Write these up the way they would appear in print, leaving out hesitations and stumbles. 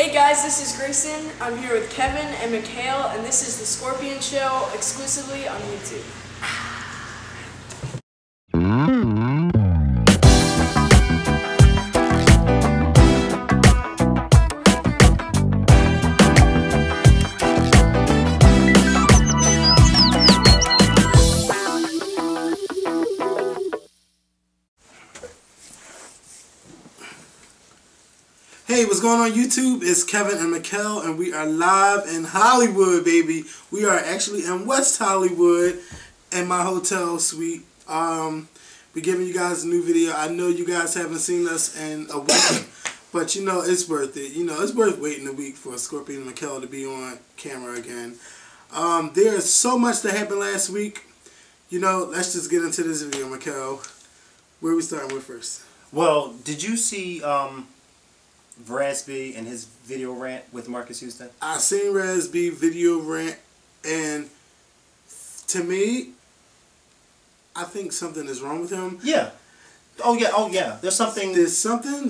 Hey guys, this is Grayson. I'm here with Kevin and Makael, and this is The Skorpion Show, exclusively on YouTube. Hey, what's going on YouTube? It's Kevin and Makael, and we are live in Hollywood, baby. We are actually in West Hollywood in my hotel suite. We're giving you guys a new video. I know you guys haven't seen us in a week, but you know, it's worth it. You know, it's worth waiting a week for Skorpion and Makael to be on camera again. There is so much that happened last week. You know, let's just get into this video, Makael. Where are we starting with first? Well, did you see Razby and his video rant with Marcus Houston? I seen Razby video rant, and to me, I think something is wrong with him. Yeah. Oh yeah. There's something wrong with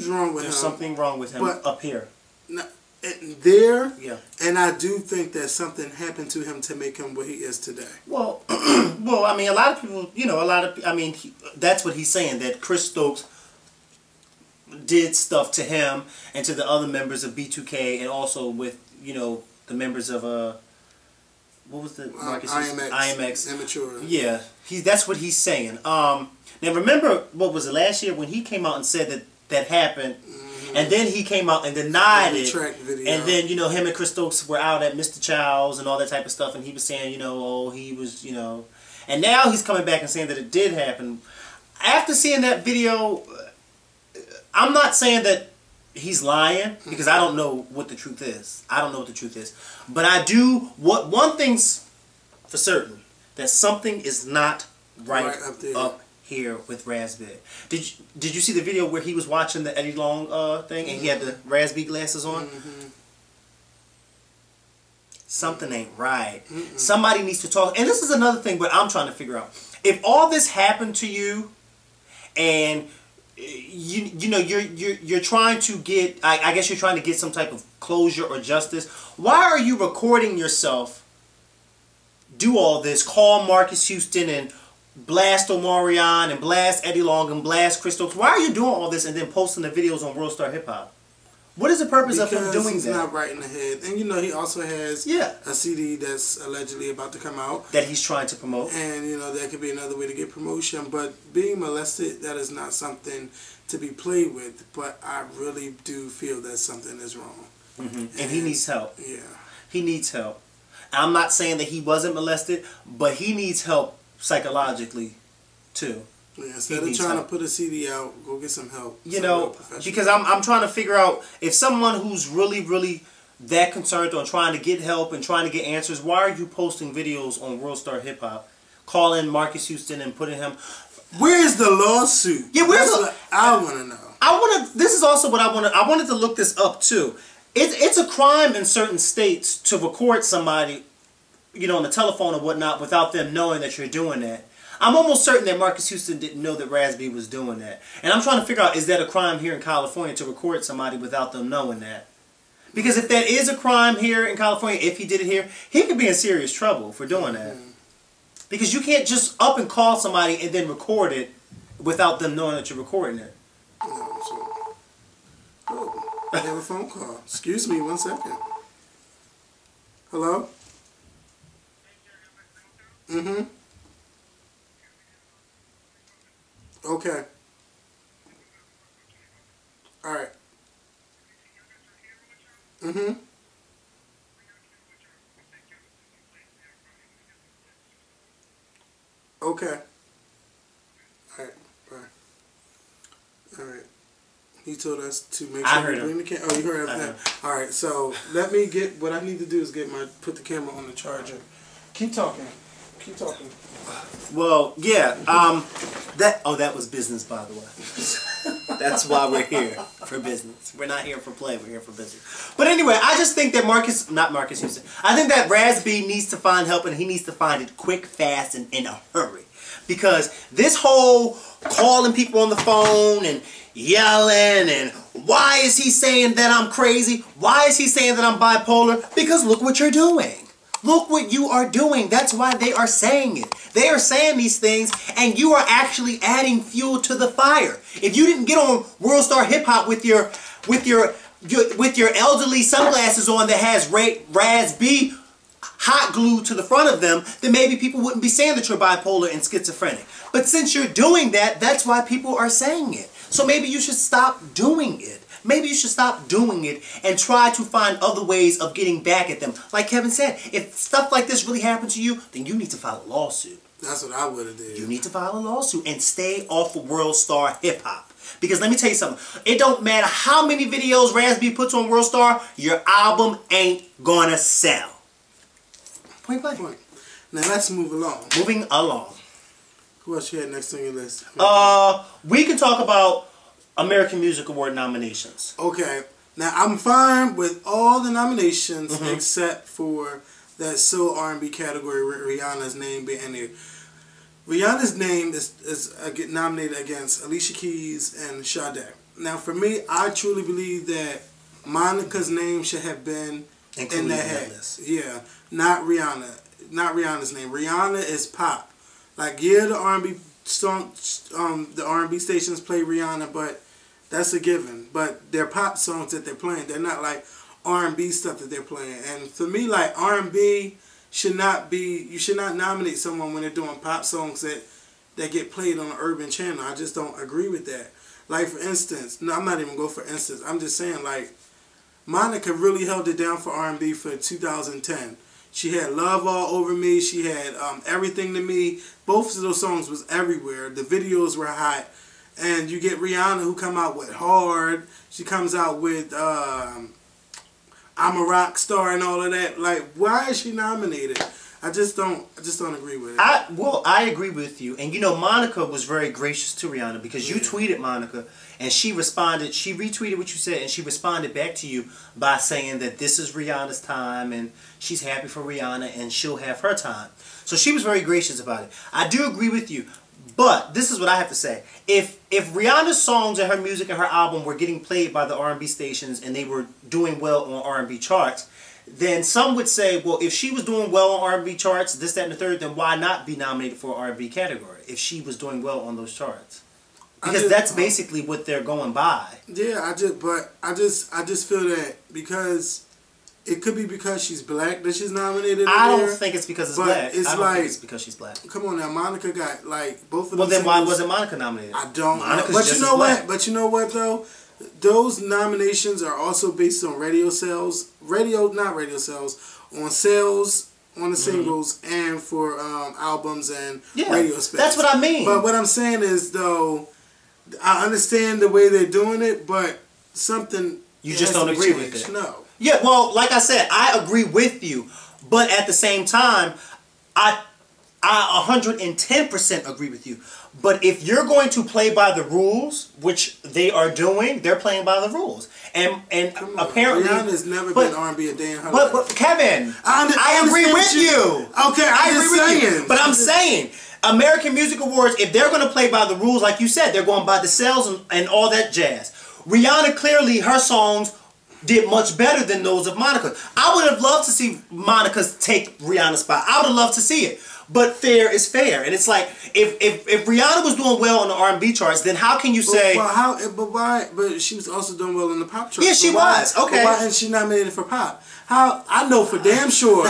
him. There's something wrong with him up here. Yeah. And I do think that something happened to him to make him what he is today. Well, I mean, a lot of people, you know, that's what he's saying, that Chris Stokes did stuff to him and to the other members of B2K, and also with, you know, the members of what was the Marcus IMX Immature. Yeah, that's what he's saying. Now remember, what was it, last year when he came out and said that happened, and then he came out and denied it, and then, you know, him and Chris Stokes were out at Mr. Chow's and all that type of stuff, and he was saying, you know, oh, he was, you know, and now he's coming back and saying that it did happen. After seeing that video, I'm not saying that he's lying, because I don't know what the truth is. I don't know what the truth is. But I do, one thing's for certain, that something is not right up here with Razby. Did you see the video where he was watching the Eddie Long thing, and he had the Razby glasses on? Something ain't right. Somebody needs to talk. And this is another thing, but I'm trying to figure out. If all this happened to you, and you know, you're trying to get, I guess you're trying to get some type of closure or justice, why are you recording yourself do all this, call Marcus Houston and blast Omarion and blast Eddie Long and blast Chris Stokes? Why are you doing all this and then posting the videos on World Star Hip Hop? What is the purpose of him doing that? Because he's not right in the head. And you know, he also has a CD that's allegedly about to come out that he's trying to promote. And you know, that could be another way to get promotion. But being molested, that is not something to be played with. But I really do feel that something is wrong. And he needs help. Yeah. He needs help. I'm not saying that he wasn't molested, but he needs help psychologically too. Yeah, instead of trying to put a CD out, go get some help. You know, because I'm trying to figure out, if someone who's really that concerned on trying to get help and trying to get answers, why are you posting videos on World Star Hip Hop, calling Marcus Houston and putting him? Where's the lawsuit? Yeah, I want to know. This is also what I wanted. I wanted to look this up too. It's a crime in certain states to record somebody, you know, on the telephone or whatnot, without them knowing that you're doing that. I'm almost certain that Marcus Houston didn't know that Razby was doing that. And I'm trying to figure out, is that a crime here in California to record somebody without them knowing that? Because if that is a crime here in California, if he did it here, he could be in serious trouble for doing that. Because you can't just up and call somebody and then record it without them knowing that you're recording it. Oh, I have a phone call. Excuse me, 1 second. Hello? Okay. Alright. Okay. Alright, bye. Alright. He told us to make sure we bring the camera. Oh, you heard everything? Alright, so let me get, what I need to do is put the camera on the charger. Keep talking. Keep talking. Well, yeah, that was business, by the way. That's why we're here, for business. We're not here for play, we're here for business. But anyway, I just think that not Marcus Houston, I think that Razby needs to find help, and he needs to find it quick, fast, and in a hurry. Because this whole calling people on the phone and yelling and Why is he saying that I'm crazy? Why is he saying that I'm bipolar? Because look what you're doing. Look what you are doing. That's why they are saying it. They are saying these things, and you are actually adding fuel to the fire. If you didn't get on World Star Hip Hop with your elderly sunglasses on that has Raz B hot glue to the front of them, then maybe people wouldn't be saying that you're bipolar and schizophrenic. But since you're doing that, that's why people are saying it. So maybe you should stop doing it. Maybe you should stop doing it and try to find other ways of getting back at them. Like Kevin said, if stuff like this really happened to you, then you need to file a lawsuit. That's what I would have did. You need to file a lawsuit and stay off of World Star Hip Hop. Because let me tell you something. It don't matter how many videos Raz B puts on World Star, your album ain't gonna sell. Point blank. Now let's move along. Moving along. Who else you had next on your list? We can talk about American Music Award nominations. Okay. Now I'm fine with all the nominations except for that soul R&B category where Rihanna's name being in there. Rihanna's name is nominated against Alicia Keys and Sade. Now for me, I truly believe that Monica's name should have been in that hat. Yeah, not Rihanna. Not Rihanna's name. Rihanna is pop. Like, yeah, the R&B song, the R&B stations play Rihanna, but that's a given. But they're pop songs that they're playing. They're not like R&B stuff that they're playing. And for me, like, R&B should not be, you should not nominate someone when they're doing pop songs that get played on an urban channel. I just don't agree with that. Like, for instance, no, I'm not even going for instance. I'm just saying, like, Monica really held it down for R&B for 2010. She had Love All Over Me. She had Everything to Me. Both of those songs was everywhere. The videos were hot. And you get Rihanna, who come out with Hard. She comes out with I'm a Rock Star and all of that. Like, why is she nominated? I just don't agree with it. I agree with you. And you know, Monica was very gracious to Rihanna because you tweeted Monica and she responded, she retweeted what you said and she responded back to you by saying that this is Rihanna's time and she's happy for Rihanna and she'll have her time. So she was very gracious about it. I do agree with you. But this is what I have to say. If Rihanna's songs and her music and her album were getting played by the R&B stations and they were doing well on R&B charts, then some would say, well, if she was doing well on R&B charts, this, that, and the third, then why not be nominated for an R&B category if she was doing well on those charts? Because that's basically what they're going by. Yeah, I just feel that because it could be because she's black that she's nominated. I don't think it's because it's black. It's I don't think it's because she's black. Come on now, Monica got like both of them. Well, then why wasn't Monica nominated? I don't know. But you know what? But you know what though? Those nominations are also based on radio sales. Not radio sales, on sales on the singles and for albums and radio space. That's what I mean. But what I'm saying is though, I understand the way they're doing it, but something you just don't agree with it. No. Yeah, well, like I said, I agree with you, but at the same time, I 110% agree with you. But if you're going to play by the rules, which they are doing, they're playing by the rules. And apparently, Rihanna's never been R&B a day in her life. But Kevin, I agree with you. Okay, I agree with you. But I'm saying, American Music Awards, if they're going to play by the rules, like you said, they're going by the sales and all that jazz. Rihanna, clearly, her songs did much better than those of Monica. I would have loved to see Monica take Rihanna's spot. I would have loved to see it. But fair is fair. And it's like, if Rihanna was doing well on the R&B charts, then how can you say... But she was also doing well in the pop charts. Yeah, she was. Okay. But why isn't she nominated for pop? I know for damn sure.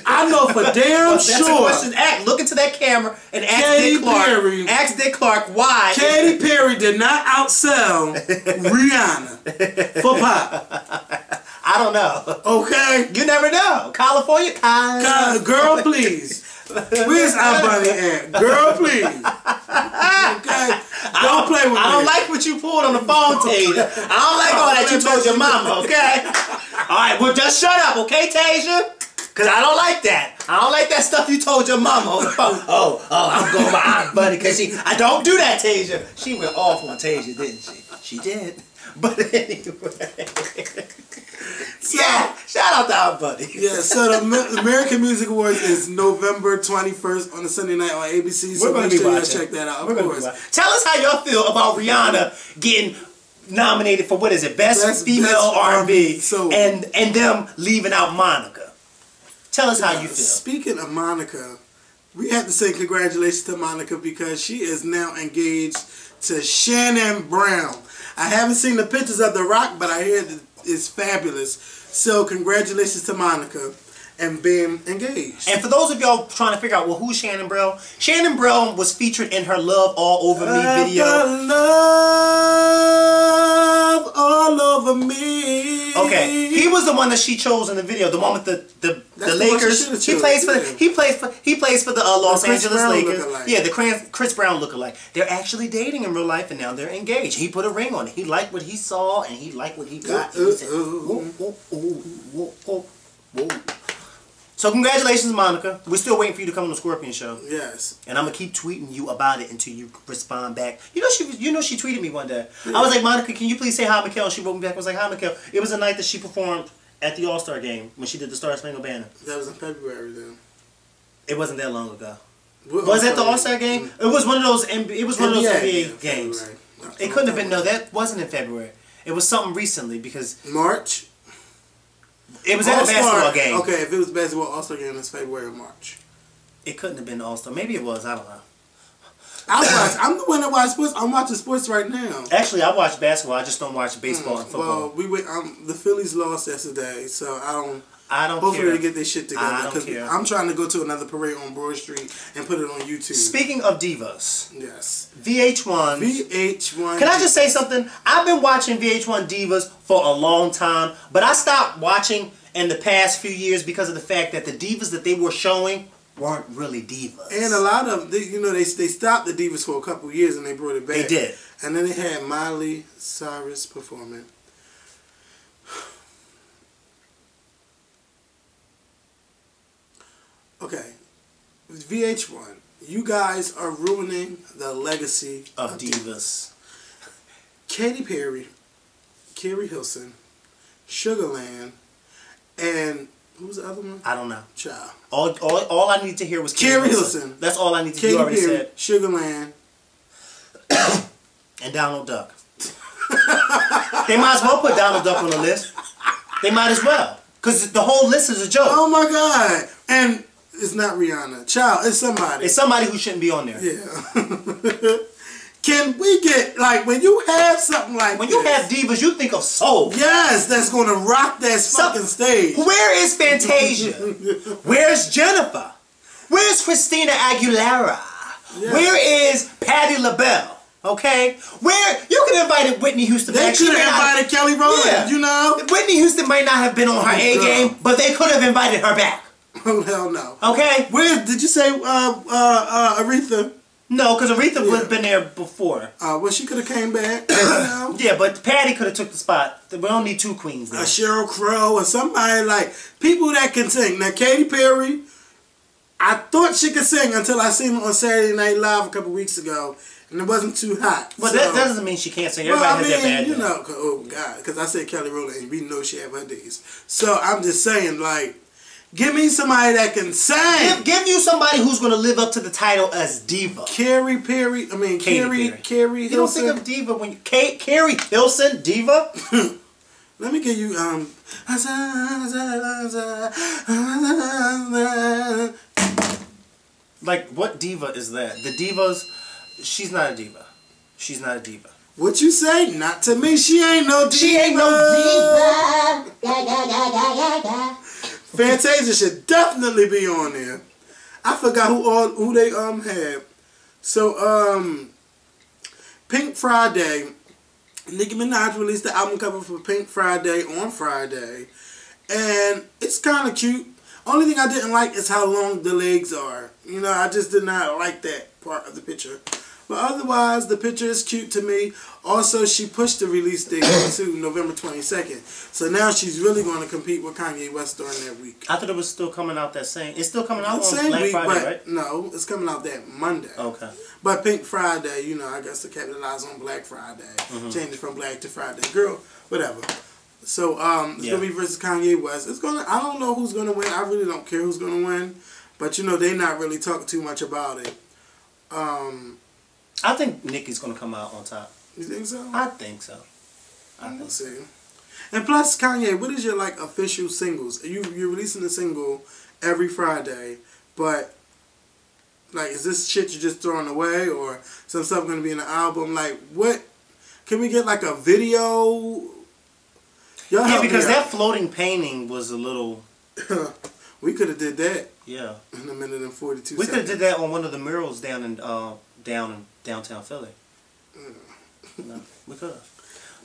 I know for damn sure. That's a question. Look into that camera and ask Dick Clark. Ask Dick Clark why. Katy Perry did not outsell Rihanna for pop. I don't know. Okay. You never know. California. Girl, please. Where's our bunny at? Girl, please. Okay. Don't play with me. I don't like what you pulled on the phone, Tasia. I don't like all that you told your mama, okay? Alright, well just shut up, okay, Tasia? Because I don't like that. I don't like that stuff you told your mama on the phone. Oh, I'm going by Aunt Bunny because I don't do that, Tasia. She went off on Tasia, didn't she? She did. But anyway. Yeah, shout out to Aunt Bunny. Yeah, so the American Music Awards is November 21st on a Sunday night on ABC. So we're going to be watching. Check that out, of course. Tell us how y'all feel about Rihanna getting nominated for, what is it, Best Female R&B, and them leaving out Monica. Tell us how you feel. Speaking of Monica, we have to say congratulations to Monica because she is now engaged to Shannon Brown. I haven't seen the pictures of The Rock, but I hear that it's fabulous. So congratulations to Monica and being engaged. And for those of y'all trying to figure out, well, who's Shannon Brown? Shannon Brown was featured in her Love All Over Me video. Love all over me. Okay, he was the one that she chose in the video, the one with the Lakers. He plays for the Los Angeles Lakers. Yeah, the Chris Brown lookalike. They're actually dating in real life, and now they're engaged. He put a ring on it. He liked what he saw, and he liked what he got. He said, whoa, whoa, whoa, whoa, whoa. So congratulations, Monica. We're still waiting for you to come on the Skorpion show. Yes. And I'm gonna keep tweeting you about it until you respond back. You know she tweeted me one day. Yeah. I was like, Monica, can you please say hi, Makael? She wrote me back. I was like, hi, Makael. It was the night that she performed at the All-Star game when she did the Star Spangled Banner. That was in February then. It wasn't that long ago. Was that the All-Star game? It was one of those. It was one of those NBA games. It couldn't have been. No, that wasn't in February. It was something recently because March. It was at a basketball game. Okay, if it was basketball All-Star game, it's February or March. It couldn't have been All-Star. Maybe it was. I don't know. I'm the one that watches sports. I'm watching sports right now. Actually, I watch basketball. I just don't watch baseball and football. Well, the Phillies lost yesterday, so I don't hopefully care. They get their shit together. I don't care. I'm trying to go to another parade on Broad Street and put it on YouTube. Speaking of divas. Yes. VH1. VH1. Can I just say something? I've been watching VH1 divas for a long time, but I stopped watching in the past few years because of the fact that the divas that they were showing weren't really divas. And a lot of they stopped the divas for a couple years and they brought it back. They did. And then they had Miley Cyrus performing. Okay, VH1, you guys are ruining the legacy of divas. Katy Perry, Carrie Hilson, Sugarland, and who was the other one? I don't know. Child. All I need to hear was Carrie Hilson. That's all I need to hear. You already Perry, said. Sugarland, and Donald Duck. They might as well put Donald Duck on the list. They might as well, because the whole list is a joke. Oh my God! And it's not Rihanna. Child, it's somebody. It's somebody who shouldn't be on there. Yeah. Can we get, like, when you have something like when you have divas, you think of soul. Yes, that's going to rock that fucking stage. Where is Fantasia? Where's Jennifer? Where's Christina Aguilera? Yes. Where is Patti LaBelle? Okay? Where, you could have invited Whitney Houston back. They could have invited Kelly Rowland, you know? Whitney Houston might not have been on her A game, but they could have invited her back. Oh, hell no. Okay? Where, did you say Aretha? No, because Aretha would have been there before. Well, she could have came back. You know? Yeah, but Patty could have took the spot. We don't need two queens there. Sheryl Crow or somebody like, people that can sing. Now, Katy Perry, I thought she could sing until I seen her on Saturday Night Live a couple weeks ago, and it wasn't too hot. Well, that doesn't mean she can't sing. Everybody has their bad days. know, oh, God, because I said Kelly Rowland, and we know she have her days. So, I'm just saying, like, give me somebody that can sing. Give you somebody who's going to live up to the title as diva. Carrie Hilson. You don't think of diva when you... Carrie Hilson, diva? Let me give you, like, what diva is that? The divas... She's not a diva. She's not a diva. What you say? Not to me. She ain't no diva. She ain't no diva. Fantasia should definitely be on there. I forgot who they had. So Pink Friday, Nicki Minaj released the album cover for Pink Friday on Friday, and it's kind of cute. Only thing I didn't like is how long the legs are. You know, I just did not like that part of the picture. But otherwise, the picture is cute to me. Also, she pushed the release date to November 22nd. So now she's really going to compete with Kanye West during that week. I thought it was still coming out that same... It's still coming out on Black Friday, right? No, it's coming out that Monday. Okay. But Pink Friday, you know, I guess to capitalize on Black Friday. Change it from Black to Friday. Girl, whatever. So, it's going to be versus Kanye West. I don't know who's going to win. I really don't care who's going to win. But, you know, they're not really talking too much about it. I think Nicki's going to come out on top. You think so? I think so. I think. See. And plus, Kanye, what is your like official singles? You're releasing a single every Friday, but like, is this shit you're just throwing away, or some stuff going to be in the album? Like, what? Can we get like a video? Yeah, because that floating painting was a little. We could have did that. Yeah. In a minute and 42 seconds. We could have did that on one of the murals down in downtown Philly. No, we could have.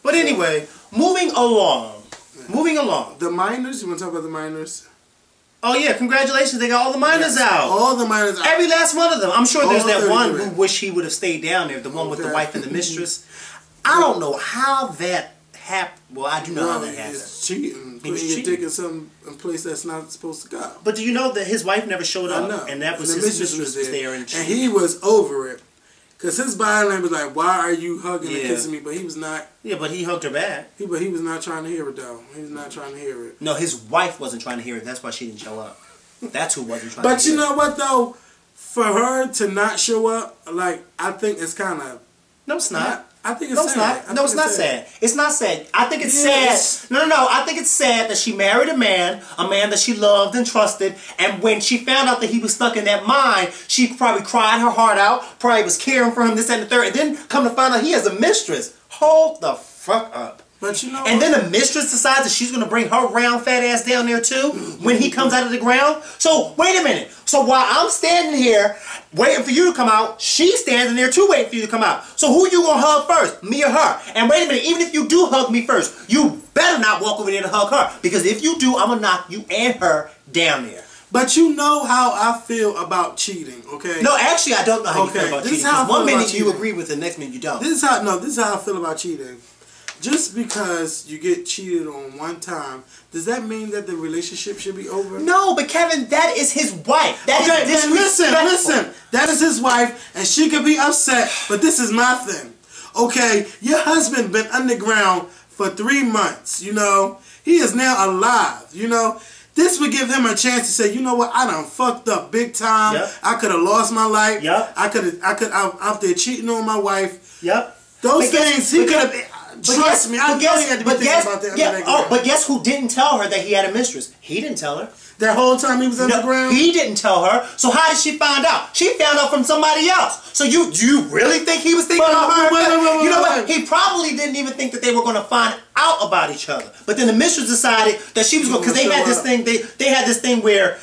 But anyway, moving along. Moving along. The minors. You want to talk about the minors? Oh yeah, congratulations! They got all the minors out. All the minors out. Every last one of them. I'm sure there's that one who wish he would have stayed down there. The one with the wife and the mistress. I don't know how that happened. Well, I do know how that happened. It's cheating. Putting your dick in some place that's not supposed to go. But do you know that his wife never showed up? I know. And that was his mistress was there. And he was over it. Because his body language was like, why are you hugging and kissing me? But he was not. Yeah, but he hugged her back. But he was not trying to hear it, though. He was not trying to hear it. No, his wife wasn't trying to hear it. That's why she didn't show up. That's who wasn't trying to hear it. But you know what, though? For her to not show up, like, I think it's kind of... No, it's not. I think it's sad. No, it's not sad. It's not sad. I think it's sad. No. I think it's sad that she married a man that she loved and trusted, and when she found out that he was stuck in that mine, she probably cried her heart out, probably was caring for him, this and the third, and then come to find out he has a mistress. Hold the fuck up. But you know and then the mistress decides that she's going to bring her round fat ass down there too when he comes out of the ground. So, wait a minute. So while I'm standing here waiting for you to come out, she's standing there too waiting for you to come out. So who you going to hug first? Me or her? And wait a minute, even if you do hug me first, you better not walk over there to hug her. Because if you do, I'm going to knock you and her down there. But you know how I feel about cheating, okay? No, actually I don't know how you feel about cheating. One minute you agree with it, the next minute you don't. This is how I feel about cheating. Just because you get cheated on one time, does that mean that the relationship should be over? No, but Kevin, that is his wife. That is disrespectful. Listen. That is his wife, and she could be upset, but this is my thing. Okay, your husband been underground for 3 months, you know? He is now alive, you know? This would give him a chance to say, you know what, I done fucked up big time. Yep. I could have lost my life. Yep. I'm out there cheating on my wife. Yep. Those things, he could have... Trust me, I know he had to be thinking about that. But guess who didn't tell her that he had a mistress? He didn't tell her. That whole time he was underground? He didn't tell her. So how did she find out? She found out from somebody else. So you really think he was thinking about her? You know what? He probably didn't even think that they were going to find out about each other. But then the mistress decided that she was going, because they had this thing. They had this thing where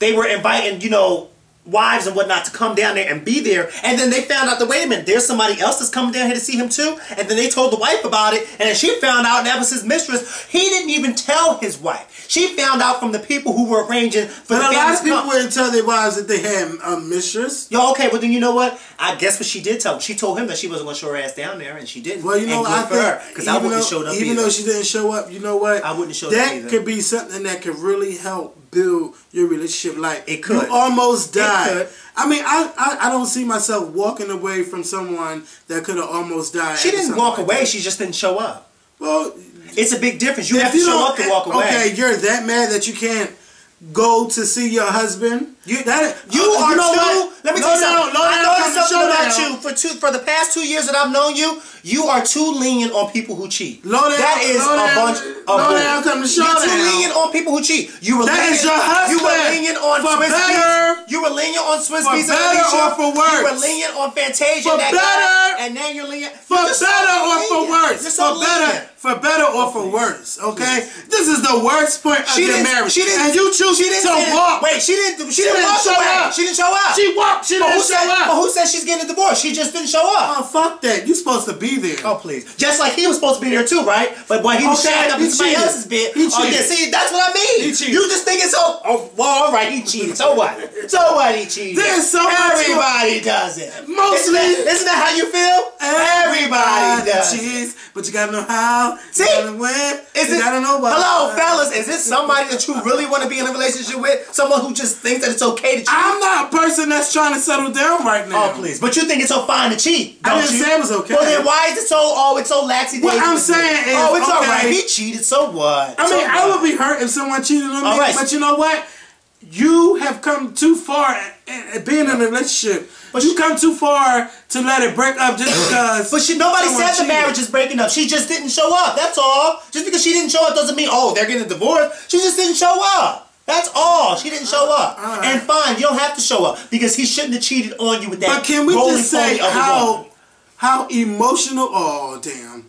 they were inviting, you know, wives and whatnot to come down there and be there, and then they found out that, wait a minute, there's somebody else that's coming down here to see him too, and then they told the wife about it, and then she found out, and that was his mistress. He didn't even tell his wife. She found out from the people who were arranging for the family. But a lot of people wouldn't tell their wives that they had a mistress. Yo, okay, but then you know what? I guess what she did tell him. She told him that she wasn't going to show her ass down there, and she didn't. Well, you know, I think, because I wouldn't have showed up even though she didn't show up, you know what? I wouldn't show up either. That could be something that could really help build your relationship. Like, it could. You almost died. It could. I mean, I don't see myself walking away from someone that could have almost died. She didn't walk away. She just didn't show up. Well, it's a big difference. You have to show up to walk away. Okay, you're that mad that you can't go to see your husband. Let me tell you something. I noticed something about you. For the past 2 years that I've known you, you are too lenient on people who cheat. That is a bunch of bull. You're too lenient on people who cheat. That is your husband. You were lenient on Swiss Beats. You were lenient on Swiss Beats and Alicia. For worse. You were lenient on Fantasia. For better. And now you're lenient. For better or for worse. For better or for worse. Okay? This is the worst point of your marriage. And you choose to walk. Wait, she didn't walk away. She didn't show up. She walked. She didn't show up. But who said she's getting a divorce? She just didn't show up. Oh, fuck that. You're supposed to be there. Oh, please. Just like he was supposed to be there too, right? But when he was showing up in somebody else's bed. Oh, yeah, see, that's what I mean. You just think it's so... Oh, well, all right, he cheated. So what? So what, he cheated? There's so much... Everybody does it. Mostly. Isn't that how you feel? Everybody does it. But you gotta know how. See? You gotta when. You gotta know what. Hello, fellas. Is this somebody that you really want to be in a relationship with? Someone who just thinks that it's okay to cheat? I'm not a person that's trying to settle down right now. Oh, please. But you think it's so fine to cheat, don't I didn't say it was okay. Well, then why is it so, it's so laxy? What I'm saying is, it's all right. He cheated, so what? I mean, I would be hurt if someone cheated on me, but you know what? you have come too far at being in a relationship. But you come too far to let it break up just because. But nobody said the marriage is breaking up. She just didn't show up. That's all. Just because she didn't show up doesn't mean, oh, they're getting a divorce. She just didn't show up. That's all. She didn't show up. Right. And fine, you don't have to show up because he shouldn't have cheated on you with that. But can we just say how emotional? Oh damn!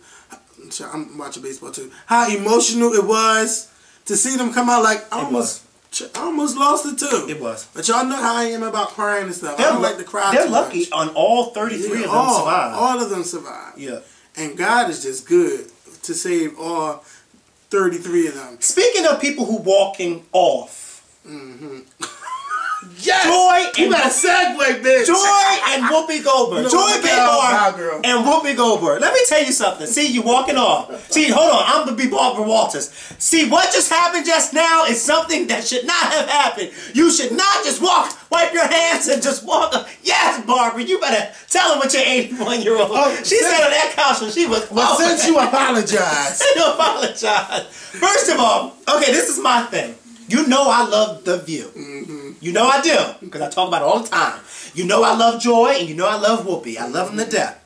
I'm watching baseball too. How emotional it was to see them come out like I almost lost it too. It was. But y'all know how I am about crying and stuff. I don't like to cry. They're lucky on all 33 of them survived. All of them survived. Yeah. And God is just good to save all 33 of them. Speaking of people who walking off. Yes! Joy and segue, bitch. Joy and Whoopi Goldberg. Joy Behar and Whoopi Goldberg. Let me tell you something. See, you walking off. See, hold on. I'm going to be Barbara Walters. See, what just happened just now is something that should not have happened. You should not just wipe your hands and just walk up. Yes, Barbara, you better tell them what your 81-year-old. She sat on that couch and she was. Well, since you apologize. You apologize. First of all, okay, this is my thing. You know I love The View. You know I do, because I talk about it all the time. You know I love Joy, and you know I love Whoopi. I love them to death.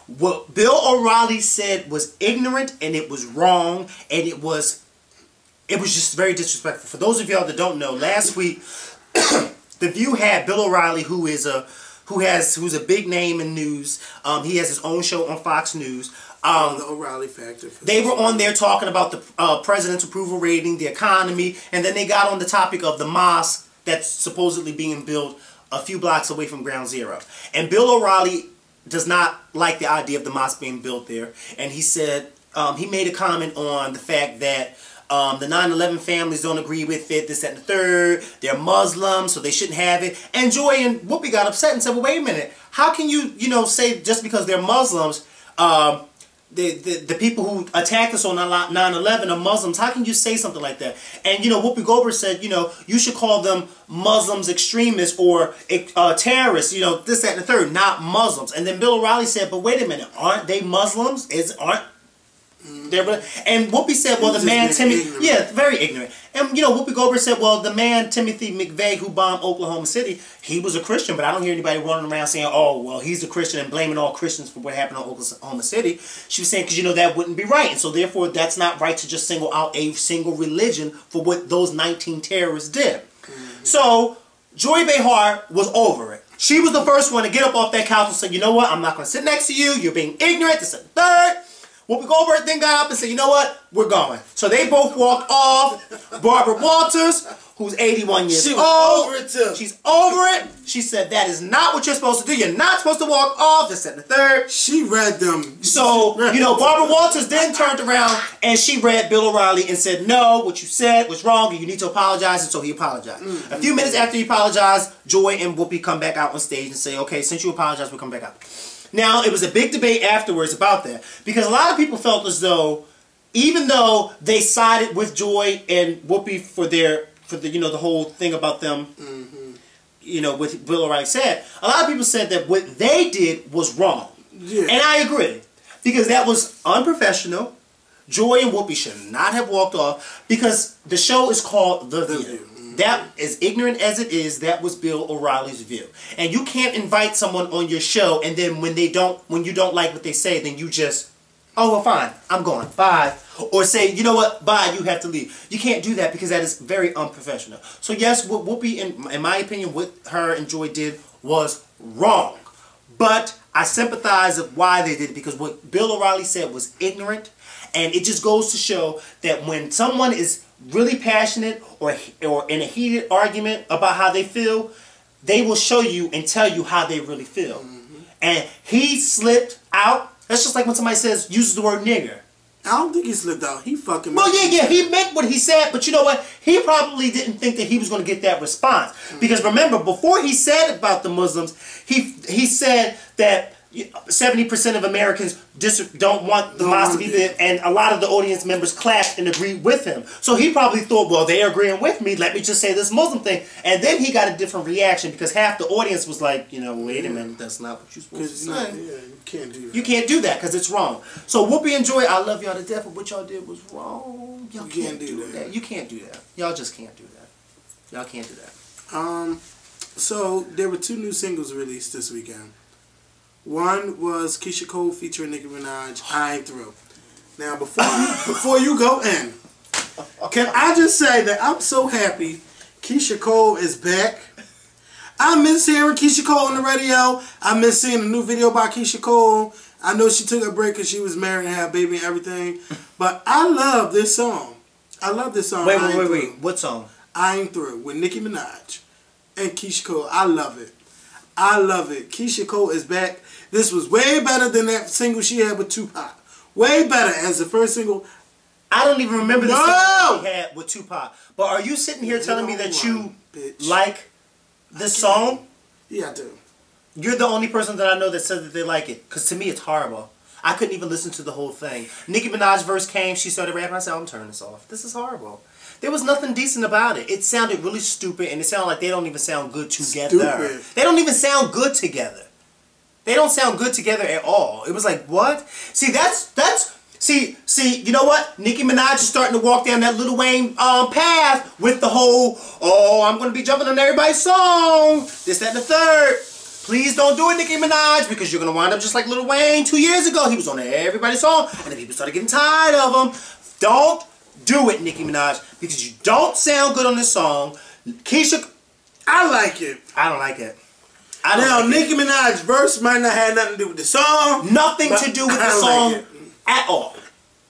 What Bill O'Reilly said was ignorant, and it was wrong, and it was just very disrespectful. For those of y'all that don't know, last week, The View had Bill O'Reilly, who's a big name in news. He has his own show on Fox News. The O'Reilly Factor. They were on there talking about the president's approval rating, the economy, and then they got on the topic of the mosque that's supposedly being built a few blocks away from Ground Zero. And Bill O'Reilly does not like the idea of the mosque being built there. And he said, he made a comment on the fact that the 9/11 families don't agree with it, this, that, and the third. They're Muslims, so they shouldn't have it. And Joy and Whoopi got upset and said, well, wait a minute. How can you, say just because they're Muslims, the people who attacked us on 9/11 are Muslims. How can you say something like that? And, Whoopi Goldberg said, you should call them Muslims extremists or terrorists, this, that, and the third, not Muslims. And then Bill O'Reilly said, but wait a minute, aren't they Muslims? And Whoopi said, well, the man Timothy, very ignorant. And Whoopi Goldberg said, well, the man Timothy McVeigh who bombed Oklahoma City, he was a Christian, but I don't hear anybody running around saying, oh, well, he's a Christian and blaming all Christians for what happened in Oklahoma City. She was saying, because that wouldn't be right, and so therefore that's not right to just single out a single religion for what those 19 terrorists did. So Joy Behar was over it. She was the first one to get up off that couch and say, you know what, I'm not going to sit next to you. You're being ignorant. This and third. Whoopi Goldberg then got up and said, you know what? We're going. So they both walked off. Barbara Walters, who's 81 years old. Over it too. She's over it. She said, that is not what you're supposed to do. You're not supposed to walk off. This and the third. She read them. So, Barbara Walters then turned around and she read Bill O'Reilly and said, no, what you said was wrong and you need to apologize. And so he apologized. A few minutes after he apologized, Joy and Whoopi come back out on stage and say, okay, since you apologized, we'll come back out. Now, it was a big debate afterwards about that because a lot of people felt as though, even though they sided with Joy and Whoopi for the whole thing about them, what Bill O'Reilly said, a lot of people said that what they did was wrong. Yeah. And I agree because that was unprofessional. Joy and Whoopi should not have walked off because the show is called The View. That, as ignorant as it is, that was Bill O'Reilly's view. And you can't invite someone on your show and then when you don't like what they say, then you just, oh, well, fine, I'm going, bye. Or say, you know what, bye, you have to leave. You can't do that because that is very unprofessional. So yes, what Whoopi, in my opinion, what her and Joy did was wrong. But I sympathize with why they did it because what Bill O'Reilly said was ignorant. And it just goes to show that when someone is really passionate or in a heated argument about how they feel, they will show you and tell you how they really feel. And he slipped out. That's just like when somebody uses the word nigger. I don't think he slipped out. He fucking... Well, yeah, he meant what he said, but you know what? He probably didn't think that he was going to get that response. Because remember, before he said about the Muslims, he said that 70% of Americans don't want the mosque to be there, and a lot of the audience members clapped and agreed with him. So he probably thought, well, they're agreeing with me, let me just say this Muslim thing. And then he got a different reaction because half the audience was like, wait a minute, that's not what you're supposed to say. You can't do that. You can't do that because it's wrong. So Whoopi and Joy, I love y'all to death, but what y'all did was wrong. Y'all can't do that. You can't do that. Y'all just can't do that. Y'all can't do that. So there were 2 new singles released this weekend. One was Keisha Cole featuring Nicki Minaj, I Ain't Through. Now, before you go in, can I just say that I'm so happy Keisha Cole is back. I miss hearing Keisha Cole on the radio. I miss seeing a new video by Keisha Cole. I know she took a break because she was married and had a baby and everything. But I love this song. I love this song. Wait. What song? I Ain't Through with Nicki Minaj and Keisha Cole. I love it. I love it. Keisha Cole is back. This was way better than that single she had with Tupac. Way better as the first single. I don't even remember the single she had with Tupac. But are you sitting here telling me that you like this song? Yeah, I do. You're the only person that I know that says that they like it. Because to me, it's horrible. I couldn't even listen to the whole thing. Nicki Minaj's verse came, she started rapping. I said, I'm turning this off. This is horrible. There was nothing decent about it. It sounded really stupid, and it sounded like they don't even sound good together. Stupid. They don't even sound good together. They don't sound good together at all. It was like, what? See, see, you know what? Nicki Minaj is starting to walk down that Lil Wayne path with the whole, oh, I'm going to be jumping on everybody's song. This, that, and the third. Please don't do it, Nicki Minaj, because you're going to wind up just like Lil Wayne 2 years ago. He was on everybody's song, and then people started getting tired of him. Don't do it, Nicki Minaj, because you don't sound good on this song. Keisha, I like it. I don't like it. Nicki Minaj's verse might not have nothing to do with the song. Nothing to do with the song at all.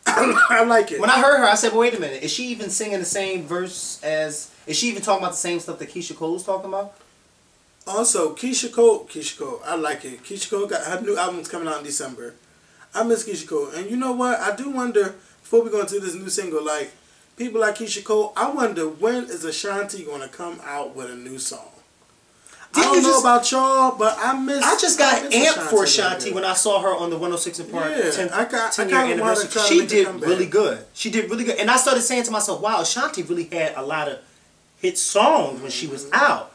I like it. When I heard her, I said, well, wait a minute. Is she even singing the same verse as... Is she even talking about the same stuff that Keisha Cole's talking about? Also, Keisha Cole, I like it. Keisha Cole got her new album's coming out in December. I miss Keisha Cole. And you know what? I do wonder, before we go into this new single, like, people like Keisha Cole, I wonder when is Ashanti going to come out with a new song? I don't know about y'all, but I just got amped for Ashanti when I saw her on the 106 and Park 10 year anniversary. She did really good. She did really good. And I started saying to myself, wow, Ashanti really had a lot of hit songs when she was out.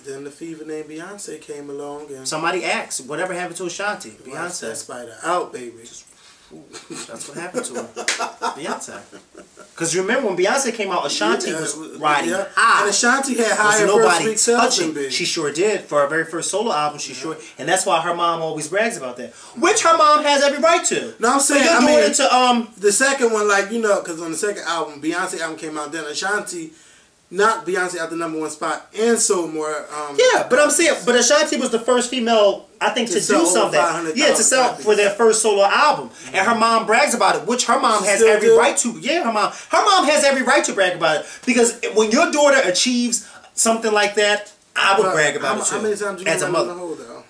Then the fever named Beyonce came along and somebody asked, whatever happened to Ashanti? Beyonce. That spider out, baby. That's what happened to her. Beyonce. Because you remember when Beyonce came out, Ashanti was riding high. And Ashanti had higher first week sales than Big. She sure did. For her very first solo album, she sure... And that's why her mom always brags about that. Which her mom has every right to. No, I'm saying, the second one, like, you know, because on the second album, Beyonce album came out, then Ashanti... Not Beyonce at the #1 spot and sold more. Yeah, but I'm saying, but Ashanti was the first female, I think, to do something. Yeah, to sell for their first solo album, and her mom brags about it, which her mom has every right to. Yeah, her mom has every right to brag about it, because when your daughter achieves something like that, I would brag about it too. How many times you as a mother? Though?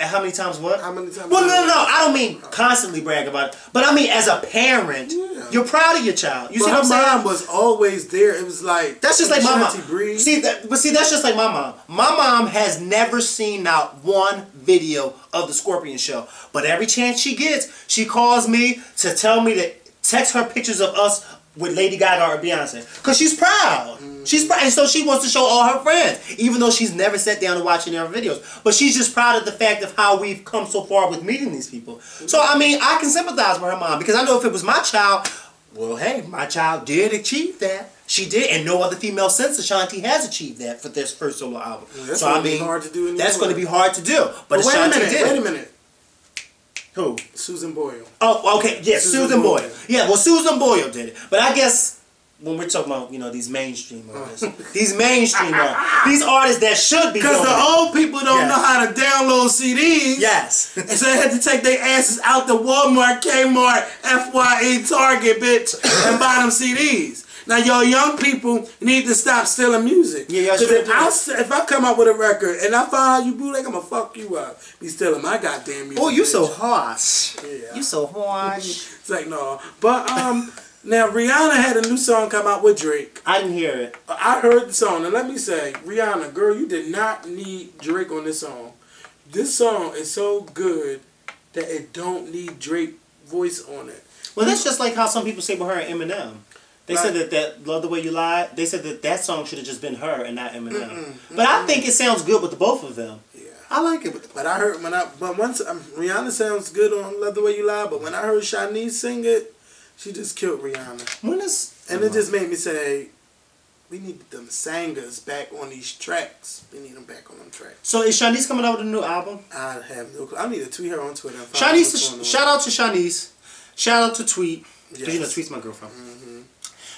How many times what? How many times? Well, no. I don't mean constantly brag about it, but I mean as a parent, you're proud of your child. You see what I'm saying? My mom was always there. It was like that's just like my mom. See, that's just like my mom. My mom has never seen not one video of the Skorpion show, but every chance she gets, she calls me to tell me to text her pictures of us with Lady Gaga or Beyonce, because she's proud. She's proud, and so she wants to show all her friends, even though she's never sat down and watched any of her videos. But she's just proud of the fact of how we've come so far with meeting these people. So, I mean, I can sympathize with her mom, because I know if it was my child, well, hey, my child did achieve that. She did, and no other female since Ashanti has achieved that for this first solo album. That's going to be hard to do. That's going to be hard to do. But Ashanti did. Wait a minute. Who? Susan Boyle. Oh, okay. Yeah, Susan Boyle. Yeah, well, Susan Boyle did it. But I guess when we're talking about, you know, these mainstream artists, these artists that should be, because the old people don't know how to download CDs. Yes. And so they had to take their asses out to Walmart, Kmart, FYE, Target, bitch, and buy them CDs. Now, y'all young people need to stop stealing music. Yeah, because if I come out with a record and I find out you bootleg, I'm going to fuck you up. Be stealing my goddamn music. Oh, you so harsh. Yeah. You so harsh. It's like, no. But, now, Rihanna had a new song come out with Drake. I didn't hear it. I heard the song. And let me say, Rihanna, girl, you did not need Drake on this song. This song is so good that it don't need Drake voice on it. Well, that's just like how some people say with her and Eminem. They said that Love the Way You Lie, they said that song should have just been her and not Eminem. But I think it sounds good with the both of them. Yeah. I like it. But I heard, once Rihanna sounds good on Love the Way You Lie, but when I heard Shanice sing it, she just killed Rihanna. And it just made me say, We need them singers back on these tracks. We need them back on them tracks. So is Shanice coming out with a new album? I have no clue. I need to tweet her on Twitter. Shanice, shout out to Shanice. Shout out to Tweet. Because you know Tweet's my girlfriend.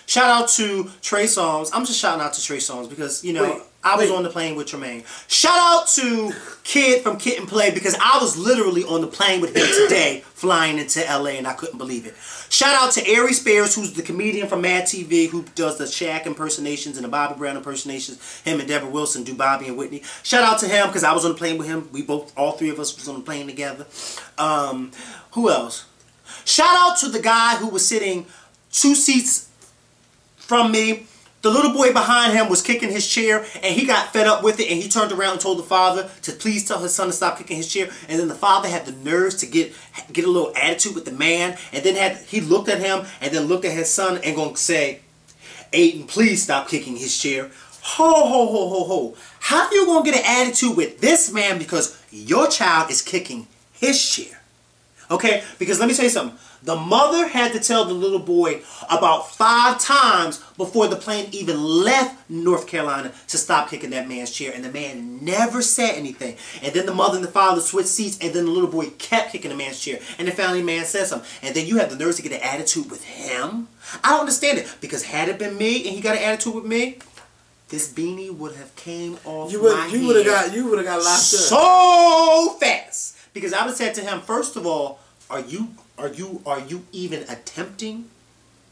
Shout out to Trey Songz. I'm just shouting out to Trey Songz because, you know, I was on the plane with Tremaine. Shout out to Kid from Kid and Play because I was literally on the plane with him today flying into LA and I couldn't believe it. Shout out to Ari Spears, who's the comedian from Mad TV who does the Shaq impersonations and the Bobby Brown impersonations. Him and Deborah Wilson do Bobby and Whitney. Shout out to him because I was on the plane with him. We both, all three of us was on the plane together. Who else? Shout out to the guy who was sitting 2 seats from me. The little boy behind him was kicking his chair and he got fed up with it and he turned around and told the father to please tell his son to stop kicking his chair, and then the father had the nerves to get a little attitude with the man, and then he looked at him and then looked at his son and gonna say, Aiden, please stop kicking his chair. Ho ho ho ho ho. How you gonna get an attitude with this man because your child is kicking his chair? Okay, because let me tell you something. The mother had to tell the little boy about 5 times before the plane even left North Carolina to stop kicking that man's chair. And the man never said anything. And then the mother and the father switched seats and then the little boy kept kicking the man's chair. And the family man said something. And then you have the nerves to get an attitude with him? I don't understand it. Because had it been me and he got an attitude with me, this beanie would have came off my head. You would have got locked up so fast. Because I would have said to him, first of all, are you even attempting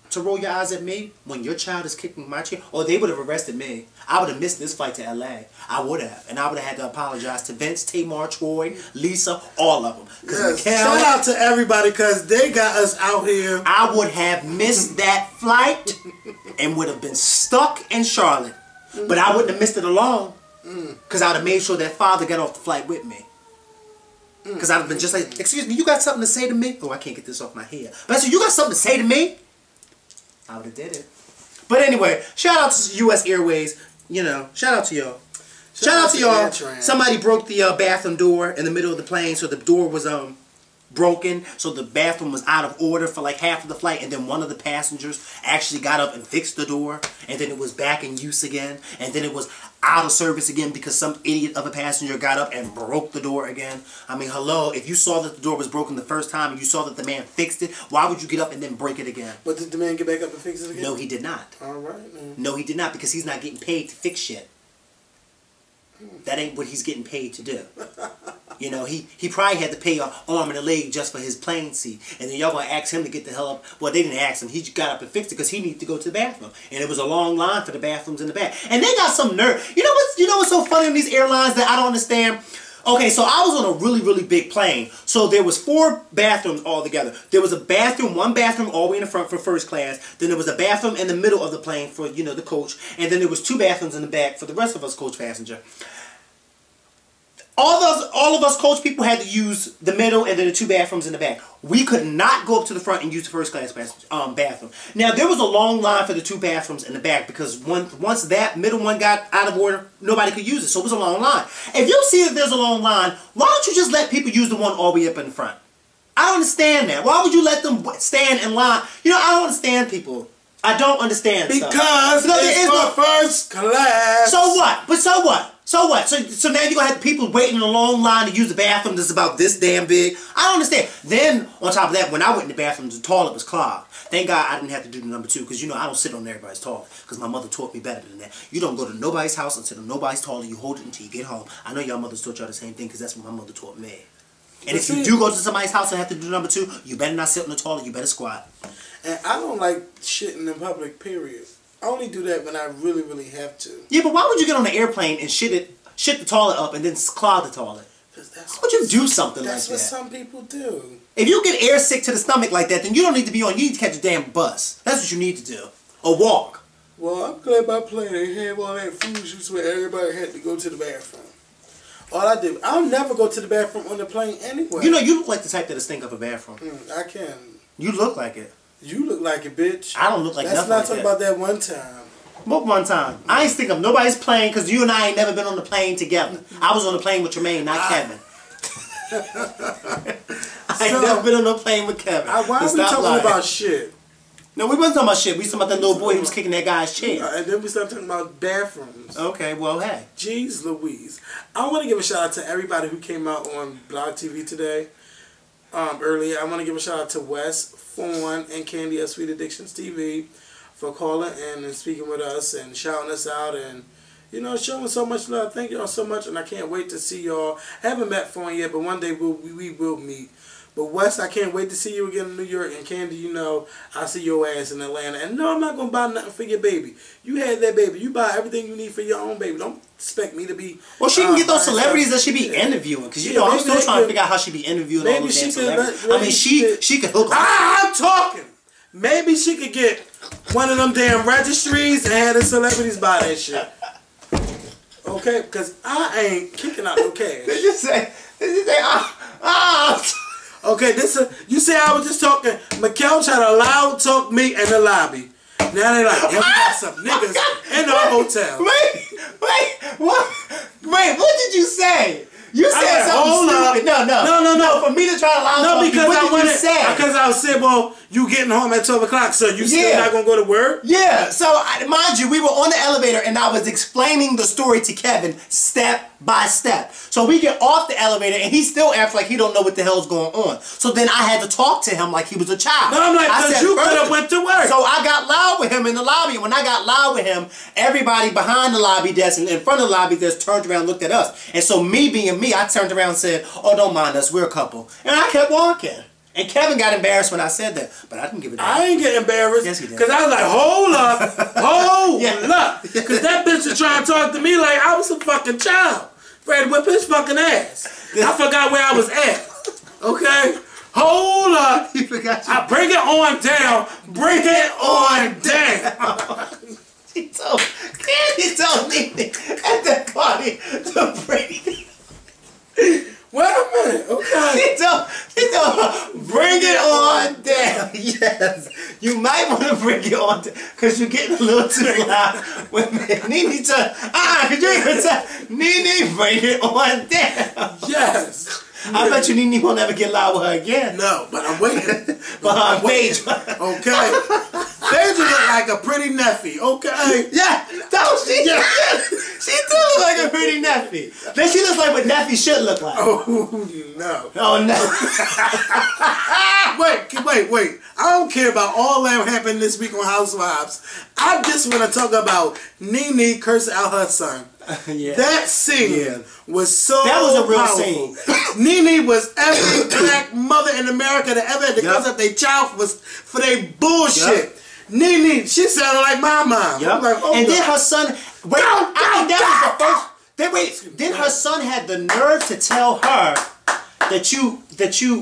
to roll your eyes at me when your child is kicking my chair? Or they would have arrested me. I would have missed this flight to LA. I would have. And I would have had to apologize to Vince, Tamar, Troy, Lisa, all of them. Yes, shout out to everybody because they got us out here. I would have missed that flight and would have been stuck in Charlotte. But I wouldn't have missed it alone because I would have made sure that father got off the flight with me. Because I'd have been just like, excuse me, you got something to say to me? Oh, I can't get this off my head. But I said, you got something to say to me? I would have did it. But anyway, shout out to U.S. Airways. You know, shout out to y'all. Shout out to y'all. Somebody broke the bathroom door in the middle of the plane, so the door was broken, so the bathroom was out of order for like half of the flight, and then one of the passengers actually got up and fixed the door, and then it was back in use again, and then it was out of service again because some idiot of a passenger got up and broke the door again. I mean, hello, if you saw that the door was broken the first time and you saw that the man fixed it, why would you get up and then break it again? But did the man get back up and fix it again? No, he did not. All right, man. No, he did not, because he's not getting paid to fix shit. That ain't what he's getting paid to do. You know, he probably had to pay an arm and a leg just for his plane seat. And then y'all gonna ask him to get the hell up. Well, they didn't ask him. He got up and fixed it because he needed to go to the bathroom. And it was a long line for the bathrooms in the back. And they got some nerve. You know what's so funny on these airlines that I don't understand? Okay, so I was on a really, really big plane. So there was 4 bathrooms all together. There was a bathroom, one bathroom all the way in the front for first class. Then there was a bathroom in the middle of the plane for, you know, the coach. And then there was 2 bathrooms in the back for the rest of us coach passenger. All of us coach people had to use the middle and then the 2 bathrooms in the back. We could not go up to the front and use the first class bathroom. Now, there was a long line for the 2 bathrooms in the back because once that middle one got out of order, nobody could use it. So it was a long line. If you see that there's a long line, why don't you just let people use the one all the way up in front? I don't understand that. Why would you let them stand in line? You know, I don't understand people. I don't understand because it's for first class. So what? But so what? So what? So now you're going to have people waiting in a long line to use the bathroom that's about this damn big? I don't understand. Then, on top of that, when I went in the bathroom, the toilet was clogged. Thank God I didn't have to do the number 2, because, you know, I don't sit on everybody's toilet, because my mother taught me better than that. You don't go to nobody's house and sit on nobody's toilet. You hold it until you get home. I know y'all mothers taught y'all the same thing, because that's what my mother taught me. And if you do go to somebody's house and have to do number 2, you better not sit on the toilet. You better squat. And I don't like shitting in public, period. I only do that when I really, really have to. Yeah, but why would you get on the airplane and shit the toilet up and then clog the toilet? Why would you do something like that? That's what some people do. If you get air sick to the stomach like that, then you don't need to be on. You need to catch a damn bus. That's what you need to do. Or walk. Well, I'm glad my plane didn't have all that food juice where everybody had to go to the bathroom. All I do, I'll never go to the bathroom on the plane anyway. You know, you look like the type that'll stink up a bathroom. I can. You look like it. You look like it, bitch. I don't look like nothing like that. Let's not talk about that one time. What one time? I ain't stink up nobody's plane because you and I ain't never been on the plane together. I was on the plane with Tremaine, not Kevin. I ain't never been on no plane with Kevin. Why are we talking about shit? No, we wasn't talking about shit. We was talking about that little boy who was kicking that guy's chair. And then we started talking about bathrooms. Okay, well, hey. Jeez Louise. I want to give a shout out to everybody who came out on Blog TV today. Earlier, I want to give a shout out to Wes, Fawn, and Candy at Sweet Addictions TV for calling in and speaking with us and shouting us out and, you know, showing so much love. Thank y'all so much, and I can't wait to see y'all. Haven't met Fawn yet, but one day we will meet. But Wes, I can't wait to see you again in New York. And Candy, you know, I'll see your ass in Atlanta. And no, I'm not going to buy nothing for your baby. You had that baby. You buy everything you need for your own baby. Don't expect me to be... Well, she can get those celebrities that she be interviewing. Because, you know, I'm still trying to figure out how she be interviewing all those damn celebrities. I mean, she could hook up. I'm talking. Maybe she could get one of them damn registries and have the celebrities buy that shit. Okay? Because I ain't kicking out no cash. Did you say, Okay, you say I was just talking. Makael tried to loud talk me in the lobby. Now they like, yeah, we got some niggas in our hotel. Wait, what did you say? You said something stupid. No. For me to try to loud talk you, what did you say? Because I was saying, well, you getting home at 12 o'clock, so you still not going to go to work? Yeah, so mind you, we were on the elevator and I was explaining the story to Kevin step by step. So we get off the elevator and he still acts like he don't know what the hell's going on. So then I had to talk to him like he was a child. No, I'm like, because you could have went to work. So I got loud with him in the lobby. When I got loud with him, everybody behind the lobby desk and in front of the lobby desk turned around and looked at us. And so me being me, I turned around and said, oh, don't mind us, we're a couple. And I kept walking. And Kevin got embarrassed when I said that, but I didn't give a damn. I ain't get embarrassed. Yes, he did. Because I was like, hold up. Because that bitch was trying to talk to me like I was a fucking child. Ready to whip his fucking ass. I forgot where I was at. Okay? Hold up. You forgot I bring it on down. Bring it on down. He told me at the party to bring it. Wait a minute, okay. He told bring it on down. Yes. You might want to bring it on down because you're getting a little too loud. Wait a minute. Nene, could you even tell? Nene, bring it on down. Yes. I bet you Nene won't ever get loud with her again. No, but I'm waiting. For Phaedra. Okay. Phaedra look like a pretty nephew, okay? Yeah, she do look like a pretty nephew. Then she looks like what nephew should look like. Oh, no. Oh, no. Wait. I don't care about all that happened this week on Housewives. I just want to talk about Nene cursing out her son. Yeah. That scene was so That was a real powerful. scene. Nene was every black mother in America that ever had to cuss up their child for their bullshit. Yep. Nene, she sounded like my mom. Yep. Like, oh, and then her son, then her son had the nerve to tell her that you,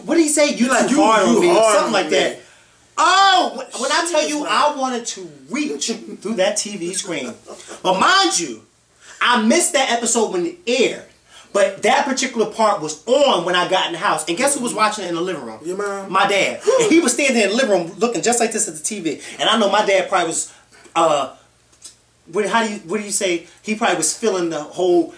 what did he say? You like too hard on me, something like that. Oh, when I tell you, I wanted to reach through that TV screen. But mind you, I missed that episode when it aired. But that particular part was on when I got in the house. And guess who was watching it in the living room? Your mom? My dad. And he was standing in the living room looking just like this at the TV. And I know my dad probably was, what do you say? He probably was feeling the whole,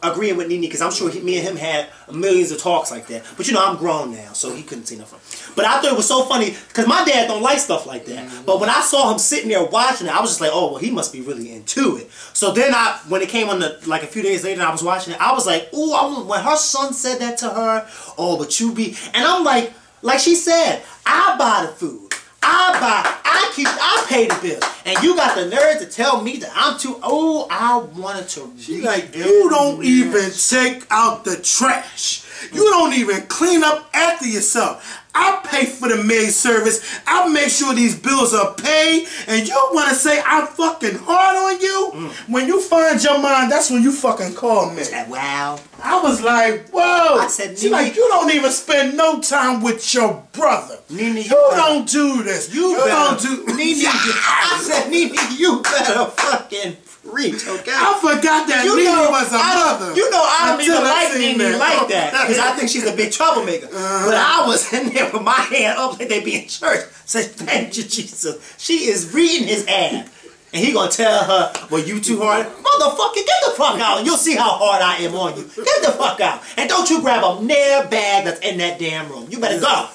agreeing with Nene, because I'm sure me and him had millions of talks like that. But you know, I'm grown now, so he couldn't see nothing. But I thought it was so funny, because my dad don't like stuff like that. Mm-hmm. But when I saw him sitting there watching it, I was just like, oh, well, he must be really into it. So then when it came on like a few days later and I was watching it, I was like, ooh, when her son said that to her, oh, but you be, and I'm like she said, I buy the food. I pay the bill. And you got the nerve to tell me that I'm too, I wanted to. She like, you don't even take out the trash. You don't even clean up after yourself. I pay for the maid service. I make sure these bills are paid. And you want to say I'm fucking hard on you? When you find your mind, that's when you fucking call me. Wow. I was like, whoa. I said, she's like, you don't even spend no time with your brother. Nene, you don't do this. You don't do. Nene, I said, Nene, you better fucking preach, okay? I forgot that Nene was a mother. You know I don't even like Nene like that, because I think she's a big troublemaker. But I was in there with my hand up like they be in church. Said, thank you, Jesus. She is reading his ad. And he gonna tell her, well, you too hard? Motherfucker, get the fuck out and you'll see how hard I am on you. Get the fuck out. And don't you grab a nail bag that's in that damn room. You better go.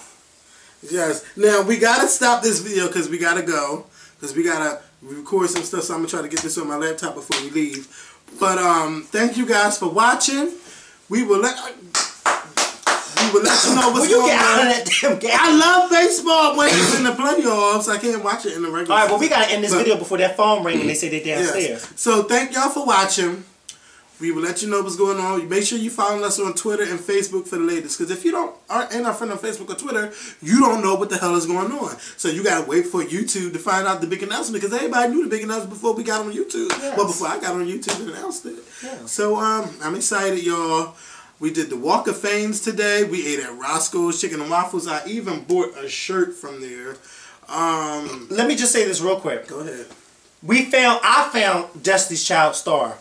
Yes. Now, we got to stop this video because we got to go. Because we got to record some stuff, so I'm going to try to get this on my laptop before we leave. But thank you guys for watching. We will let you know what's going on. That damn game. I love baseball when it's in the playoffs. I can't watch it in the regular. All right, well, we got to end this video before that phone rings and they say they're downstairs. Yes. So thank y'all for watching. We will let you know what's going on. Make sure you follow us on Twitter and Facebook for the latest. Because if you ain't our friend on Facebook or Twitter, you don't know what the hell is going on. So you got to wait for YouTube to find out the big announcement. Because everybody knew the big announcement before we got on YouTube. Yes. Well, before I got on YouTube and announced it. Yeah. So I'm excited, y'all. We did the Walk of Fames today. We ate at Roscoe's Chicken and Waffles. I even bought a shirt from there. Let me just say this real quick. Go ahead. I found Destiny's Child star.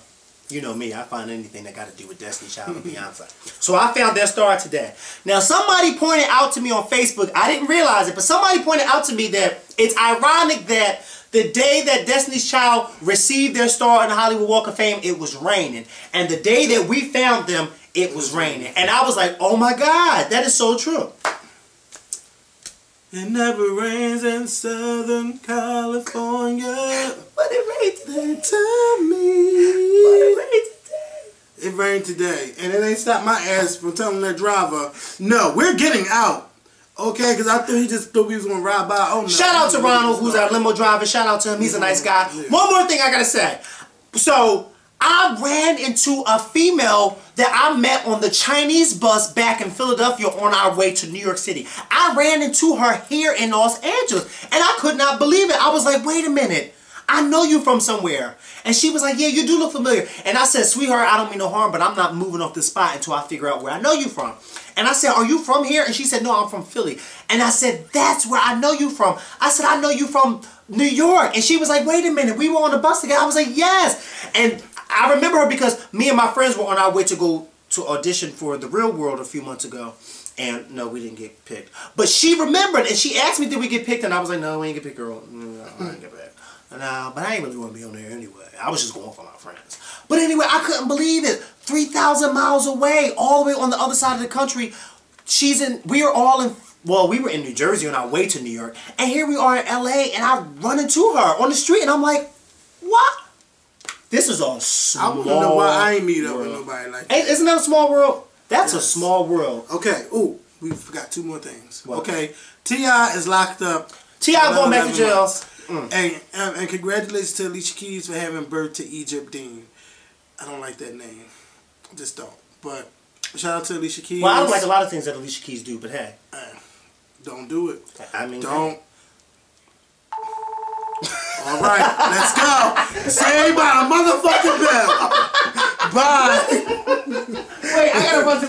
You know me, I find anything that got to do with Destiny's Child and Beyonce. So I found their star today. Now somebody pointed out to me on Facebook, I didn't realize it, but somebody pointed out to me that it's ironic that the day that Destiny's Child received their star in the Hollywood Walk of Fame, it was raining. And the day that we found them, it was raining. And I was like, oh my God, that is so true. It never rains in Southern California. But it rained today. They tell me. But it rained today. It rained today. And it ain't stopped my ass from telling that driver, no, we're getting out. Okay, because I thought he just thought we was going to ride by. Oh, no. Shout out to Ronald, who's our limo driver. Shout out to him. He's a nice guy. Yeah. One more thing I got to say. So, I ran into a female that I met on the Chinese bus back in Philadelphia on our way to New York City. I ran into her here in Los Angeles, and I could not believe it. I was like, wait a minute. I know you from somewhere. And she was like, yeah, you do look familiar. And I said, sweetheart, I don't mean no harm, but I'm not moving off this spot until I figure out where I know you from. And I said, are you from here? And she said, no, I'm from Philly. And I said, that's where I know you from. I said, I know you from New York. And she was like, wait a minute, we were on the bus together. I was like, yes. And I remember her because me and my friends were on our way to go to audition for The Real World a few months ago. And no, we didn't get picked. But she remembered and she asked me, did we get picked? And I was like, no, we ain't get picked, girl. No, I didn't get picked. No, but I ain't really want to be on there anyway. I was just going for my friends. But anyway, I couldn't believe it. 3,000 miles away, all the way on the other side of the country. We were in New Jersey on our way to New York. And here we are in LA and I run into her on the street and I'm like, what? This is a small world. I want to know why I ain't meet up with nobody like that. Isn't that a small world? That's a small world. Okay. Ooh, we forgot two more things. What? Okay. T.I. is locked up. T.I. going back to jail. And congratulations to Alicia Keys for having birth to Egypt Dean. I don't like that name. Just don't. But shout out to Alicia Keys. Well, I don't like a lot of things that Alicia Keys do, but hey. Don't do it. I mean, don't. All right, let's go. Say by a motherfucking bell. Bye. Wait, I gotta run to